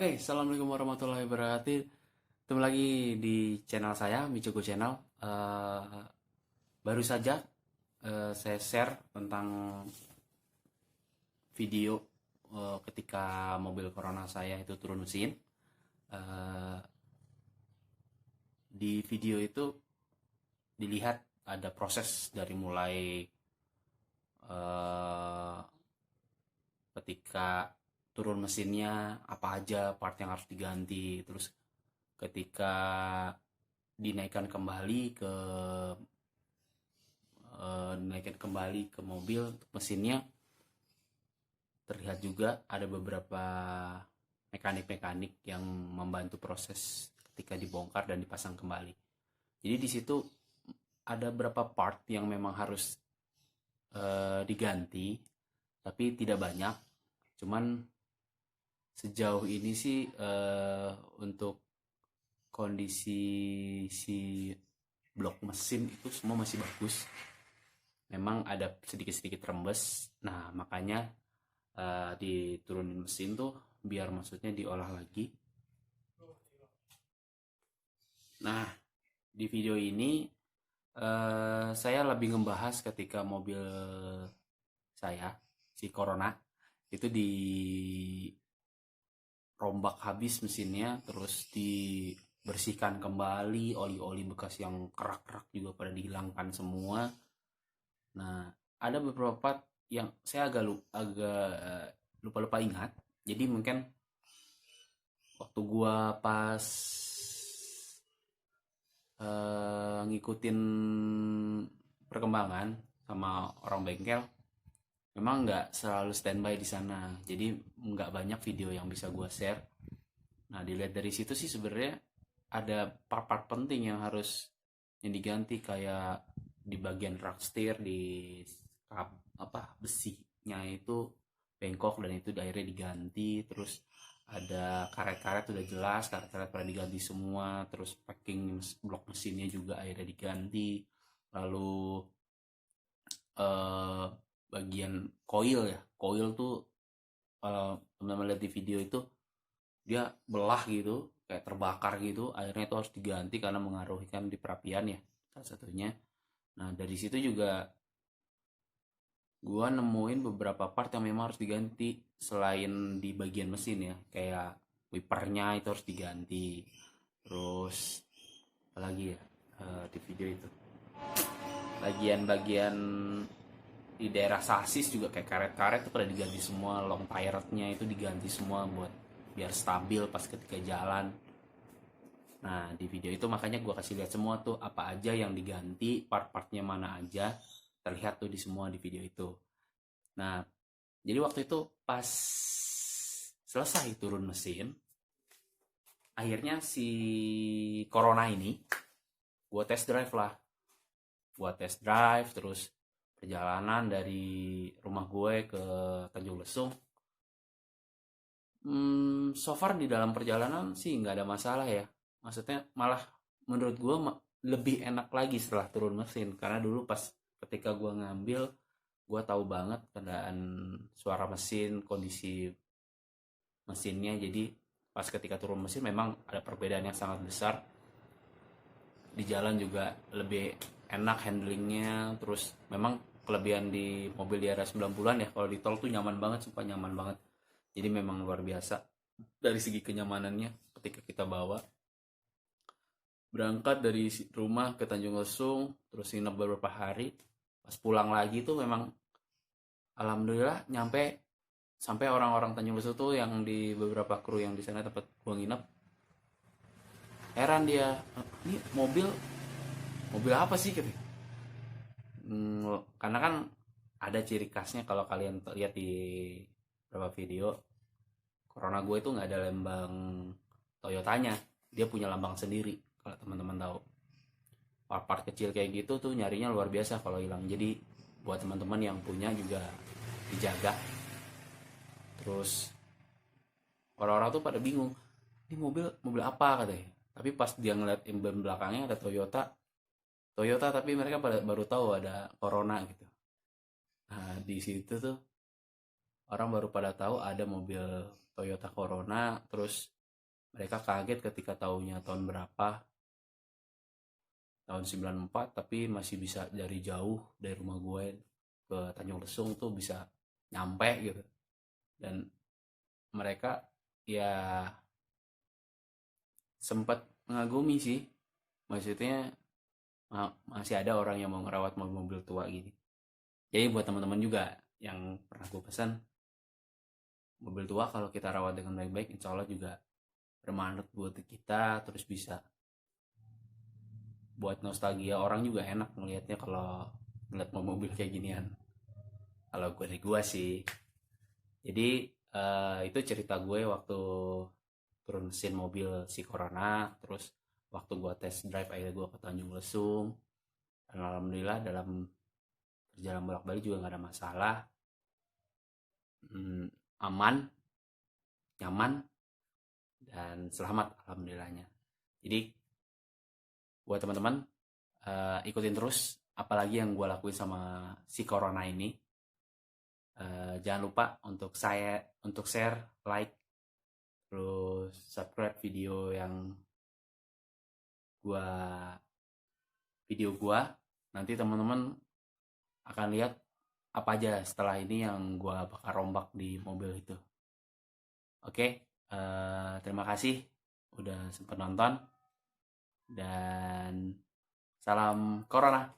Oke, assalamualaikum warahmatullahi wabarakatuh. Ketemu lagi di channel saya, Micuku Channel. Baru saja saya share tentang video ketika mobil Corona saya itu turun mesin. Eh, di video itu dilihat ada proses dari mulai eh, ketika turun mesinnya apa aja part yang harus diganti, terus ketika dinaikkan kembali ke mobil untuk mesinnya, terlihat juga ada beberapa mekanik-mekanik yang membantu proses ketika dibongkar dan dipasang kembali. Jadi di situ ada beberapa part yang memang harus diganti, tapi tidak banyak. Cuman sejauh ini sih untuk kondisi si blok mesin itu semua masih bagus. Memang ada sedikit-sedikit rembes. Nah, makanya diturunin mesin tuh biar maksudnya diolah lagi. Nah, di video ini saya lebih ngebahas ketika mobil saya, si Corona, itu dirombak habis mesinnya, terus dibersihkan kembali, oli-oli bekas yang kerak-kerak juga pada dihilangkan semua. Nah, ada beberapa part yang saya agak lupa-lupa ingat. Jadi mungkin waktu gua pas ngikutin perkembangan sama orang bengkel, memang nggak selalu standby di sana. Jadi nggak banyak video yang bisa gua share. Nah, dilihat dari situ sih sebenarnya ada part-part penting yang harus diganti, kayak di bagian rak setir, di besinya itu bengkok dan itu akhirnya diganti. Terus ada karet-karet udah jelas, karet-karet pada diganti semua. Terus packing blok mesinnya juga akhirnya diganti. Lalu bagian coil tuh kalau teman-teman lihat di video itu dia belah gitu, kayak terbakar gitu. Akhirnya itu harus diganti karena mengaruhikan di perapian ya, salah satunya. Nah, dari situ juga gua nemuin beberapa part yang memang harus diganti selain di bagian mesin ya, kayak wipernya itu harus diganti. Terus apalagi ya, di video itu bagian-bagian di daerah sasis juga kayak karet-karet itu pada diganti semua, long tire-nya itu diganti semua buat biar stabil pas ketika jalan. Nah, di video itu makanya gue kasih lihat semua tuh apa aja yang diganti, part-partnya mana aja, terlihat tuh di semua di video itu. Nah, jadi waktu itu pas selesai turun mesin, akhirnya si Corona ini gue test drive lah. Gue test drive, terus perjalanan dari rumah gue ke Tanjung Lesung. So far di dalam perjalanan sih nggak ada masalah ya. Maksudnya malah menurut gue lebih enak lagi setelah turun mesin. Karena dulu pas ketika gue ngambil, gue tahu banget keadaan suara mesin, kondisi mesinnya. Jadi pas ketika turun mesin memang ada perbedaan yang sangat besar. Di jalan juga lebih enak handlingnya. Terus memang kelebihan di mobil di era 90-an ya, kalau di tol tuh nyaman banget, sumpah nyaman banget. Jadi memang luar biasa dari segi kenyamanannya ketika kita bawa. Berangkat dari rumah ke Tanjung Lesung, terus nginep beberapa hari. Pas pulang lagi tuh memang alhamdulillah sampai orang-orang Tanjung Lesung tuh yang di beberapa kru yang di sana tempat gua nginep, heran dia, ini mobil apa sih gitu. Karena kan ada ciri khasnya, kalau kalian lihat di beberapa video, Corona gue itu nggak ada lambang Toyotanya, dia punya lambang sendiri. Kalau teman-teman tahu, part-part kecil kayak gitu tuh nyarinya luar biasa kalau hilang. Jadi buat teman-teman yang punya juga dijaga. Terus orang-orang tuh pada bingung, ini mobil apa katanya. Tapi pas dia ngeliat emblem belakangnya ada Toyota, tapi mereka baru tahu ada Corona gitu. Nah, di situ tuh orang baru pada tahu ada mobil Toyota Corona, terus mereka kaget ketika taunya tahun berapa, tahun 94, tapi masih bisa dari jauh, dari rumah gue ke Tanjung Lesung tuh bisa nyampe gitu. Dan mereka ya sempat mengagumi sih, maksudnya masih ada orang yang mau ngerawat mobil-mobil tua gini. Jadi buat teman-teman juga yang pernah gue pesan, mobil tua kalau kita rawat dengan baik-baik insya Allah juga bermanfaat buat kita, terus bisa buat nostalgia. Orang juga enak ngelihatnya kalau ngeliat mobil kayak ginian, kalau gue sih. Jadi itu cerita gue waktu turun mesin mobil si Corona, terus waktu gue test drive akhirnya gue ke Tanjung Lesung, dan alhamdulillah dalam perjalanan bolak-balik juga nggak ada masalah. Aman, nyaman, dan selamat alhamdulillahnya. Jadi buat teman-teman, ikutin terus apalagi yang gue lakuin sama si Corona ini. Jangan lupa untuk share, like, terus subscribe gua video gua. Nanti teman-teman akan lihat apa aja setelah ini yang gua bakal rombak di mobil itu. Oke, terima kasih udah sempat nonton, dan salam Corona.